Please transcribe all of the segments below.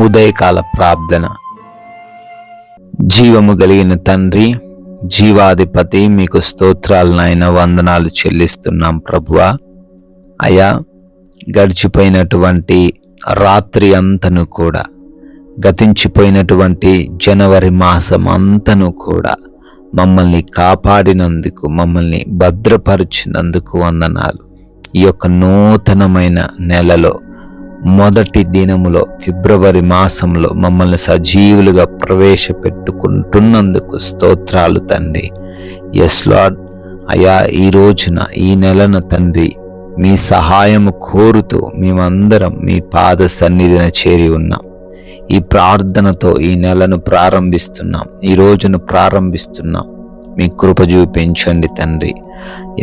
ఉదయకాల ప్రార్థన. జీవము కలిగిన తండ్రి, జీవాధిపతి, మీకు స్తోత్రాలు నాయన, వందనాలు చెల్లిస్తున్నాం ప్రభువా. అయా, గడిచిపోయినటువంటి రాత్రి అంతను కూడా, గతించిపోయినటువంటి జనవరి మాసం అంతను కూడా మమ్మల్ని కాపాడినందుకు, మమ్మల్ని భద్రపరిచినందుకు వందనాలు. ఈ యొక్క నూతనమైన నెలలో మొదటి దినములో, ఫిబ్రవరి మాసంలో మమ్మల్ని సజీవులుగా ప్రవేశపెట్టుకుంటున్నందుకు స్తోత్రాలు తండ్రి. Yes Lord. అయా, ఈ రోజున, ఈ నెలన తండ్రి, మీ సహాయము కోరుతూ మేమందరం మీ పాద సన్నిధిన చేరి ఉన్నాం. ఈ ప్రార్థనతో ఈ నెలను ప్రారంభిస్తున్నాం, ఈ రోజును ప్రారంభిస్తున్నాం. మీ కృప చూపించండి తండ్రి.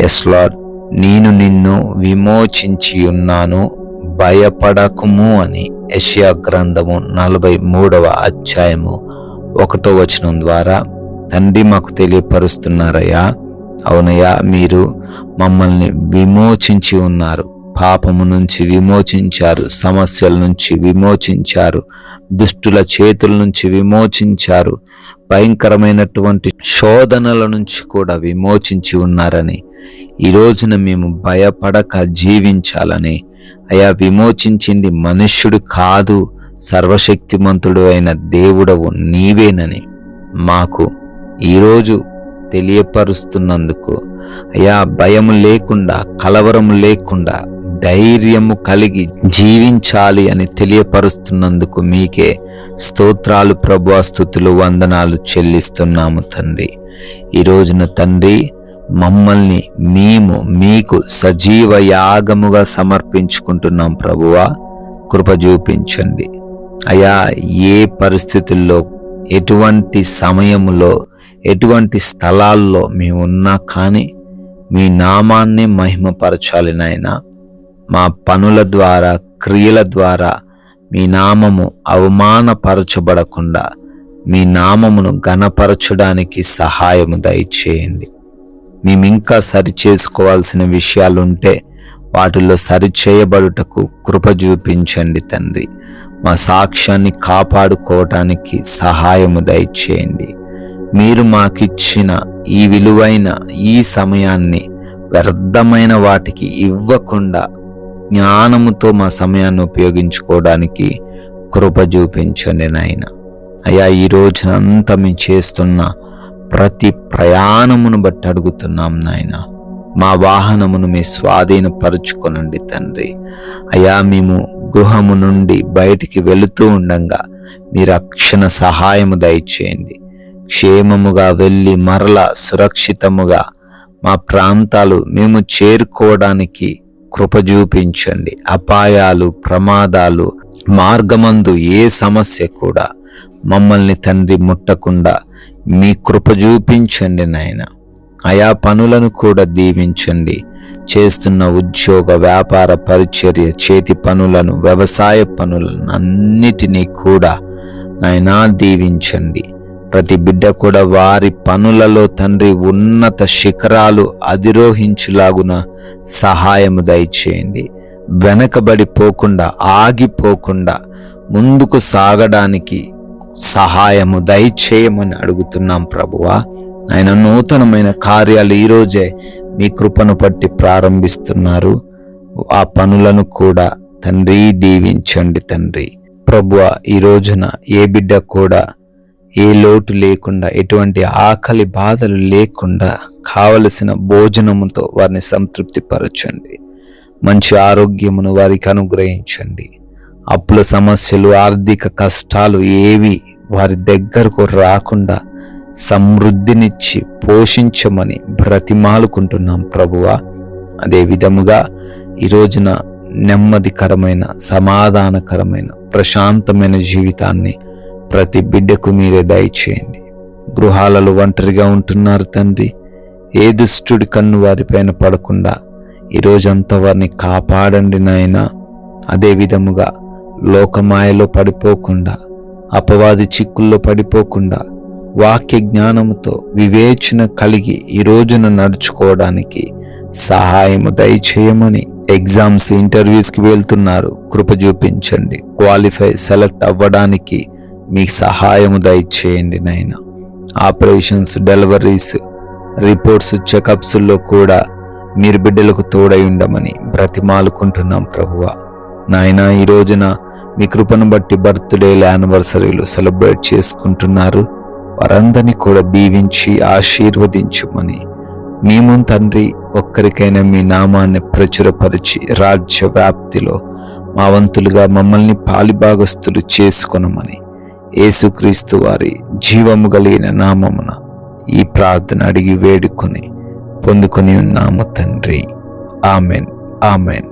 Yes Lord. నేను నిన్ను విమోచించి ఉన్నాను, భయపడకుము అని యెషయా గ్రంథము 43వ అధ్యాయము 1వ వచనం ద్వారా తండ్రి మాకు తెలియపరుస్తున్నారయ్యా. అవునయ్యా, మీరు మమ్మల్ని విమోచించి ఉన్నారు, పాపము నుంచి విమోచించారు, సమస్యల నుంచి విమోచించారు, దుష్టుల చేతుల నుంచి విమోచించారు, భయంకరమైనటువంటి శోధనల నుంచి కూడా విమోచించి ఉన్నారని, ఈ రోజున మేము భయపడక జీవించాలని, అయా, విమోచించింది మనుష్యుడు కాదు, సర్వశక్తిమంతుడు అయిన దేవుడవు నీవేనని మాకు ఈరోజు తెలియపరుస్తున్నందుకు, అయా, భయము లేకుండా, కలవరము లేకుండా ధైర్యము కలిగి జీవించాలి అని తెలియపరుస్తున్నందుకు మీకే స్తోత్రాలు ప్రభువా, స్తుతులు, వందనాలు చెల్లిస్తున్నాము తండ్రి. ఈ రోజున తండ్రి, మమ్మల్ని మేము మీకు సజీవ యాగముగా సమర్పించుకుంటున్నాం ప్రభువా. కృప చూపించండి అయా. ఏ పరిస్థితుల్లో, ఎటువంటి సమయములో, ఎటువంటి స్థలాల్లో మేము ఉన్నా కానీ మీ నామాన్ని మహిమపరచాలి నాయన. మా పనుల ద్వారా, క్రియల ద్వారా మీ నామము అవమానపరచబడకుండా మీ నామమును ఘనపరచడానికి సహాయము దయచేయండి. మేమింకా సరిచేసుకోవాల్సిన విషయాలుంటే వాటిల్లో సరిచేయబడుటకు కృప చూపించండి తండ్రి. మా సాక్ష్యాన్ని కాపాడుకోవటానికి సహాయము దయచేయండి. మీరు మాకిచ్చిన ఈ విలువైన ఈ సమయాన్ని వ్యర్థమైన వాటికి ఇవ్వకుండా జ్ఞానముతో మా సమయాన్ని ఉపయోగించుకోవడానికి కృప చూపించండి నాయన. అయ్యా, ఈ రోజునంతా మేము చేస్తున్న ప్రతి ప్రయాణమును బట్టి అడుగుతున్నాం నాయన. మా వాహనమును మీ స్వాధీనపరుచుకొనండి తండ్రి. అయా, మేము గృహము నుండి బయటికి వెళుతూ ఉండంగా మీ రక్షణ సహాయము దయచేయండి. క్షేమముగా వెళ్ళి మరలా సురక్షితముగా మా ప్రాంతాలు మేము చేరుకోవడానికి కృప చూపించండి. అపాయాలు, ప్రమాదాలు, మార్గమందు ఏ సమస్య కూడా మమ్మల్ని తండ్రి ముట్టకుండా మీ కృప చూపించండి నాయన. ఆయా పనులను కూడా దీవించండి. చేస్తున్న ఉద్యోగ, వ్యాపార, పరిచర్య, చేతి పనులను, వ్యవసాయ పనులను అన్నిటినీ కూడా నాయనా దీవించండి. ప్రతి బిడ్డ కూడా వారి పనులలో తండ్రి ఉన్నత శిఖరాలు అధిరోహించులాగున సహాయము దయచేయండి. వెనకబడిపోకుండా, ఆగిపోకుండా ముందుకు సాగడానికి సహాయము దయచేయమని అడుగుతున్నాం ప్రభువా. ఆయన నూతనమైన కార్యాలు ఈరోజే మీ కృపను పట్టి ప్రారంభిస్తున్నారు. ఆ పనులను కూడా తండ్రి దీవించండి తండ్రి. ప్రభువా, ఈ రోజున ఏ బిడ్డ కూడా ఏ లోటు లేకుండా, ఎటువంటి ఆకలి బాధలు లేకుండా కావలసిన భోజనముతో వారిని సంతృప్తిపరచండి. మంచి ఆరోగ్యమును వారికి అనుగ్రహించండి. అప్పుల సమస్యలు, ఆర్థిక కష్టాలు ఏవి వారి దగ్గరకు రాకుండా సమృద్ధినిచ్చి పోషించమని బ్రతిమాలుకుంటున్నాం ప్రభువా. అదే విధముగా ఈ రోజున నెమ్మదికరమైన, సమాధానకరమైన, ప్రశాంతమైన జీవితాన్ని ప్రతి బిడ్డకు మీరే దయచేయండి. గృహాలలో ఒంటరిగా ఉంటున్నారు తండ్రి. ఏ దుష్టుడి కన్ను వారిపైన పడకుండా ఈ రోజంతా వారిని కాపాడండి నాయన. అదే విధముగా లోకమాయలో పడిపోకుండా, అపవాది చిక్కుల్లో పడిపోకుండా, వాక్య జ్ఞానముతో వివేచన కలిగి ఈ రోజున నడుచుకోవడానికి సహాయము దయచేయమని ఎగ్జామ్స్, ఇంటర్వ్యూస్కి వెళ్తున్నారు, కృప చూపించండి. క్వాలిఫై, సెలెక్ట్ అవ్వడానికి మీకు సహాయము దయచేయండి నాయన. ఆపరేషన్స్, డెలివరీస్, రిపోర్ట్స్, చెకప్స్లో కూడా మీరు బిడ్డలకు తోడై ఉండమని బ్రతిమాలుకుంటున్నాం ప్రభువా. నాయన, ఈ రోజున మీ కృపను బట్టి బర్త్డేలు, యానివర్సరీలు సెలబ్రేట్ చేసుకుంటున్నారు. వారందరినీ కూడా దీవించి ఆశీర్వదించమని మేము తండ్రి ఒక్కరికైనా మీ నామాన్ని ప్రచురపరిచి రాజ్య వ్యాప్తిలో మా వంతులుగా మమ్మల్ని పాలిభాగస్తులు చేసుకొనమని యేసుక్రీస్తు వారి జీవము కలిగిన నామమున ఈ ప్రార్థన అడిగి వేడుకొని పొందుకొని ఉన్నాము తండ్రి. Amen, amen.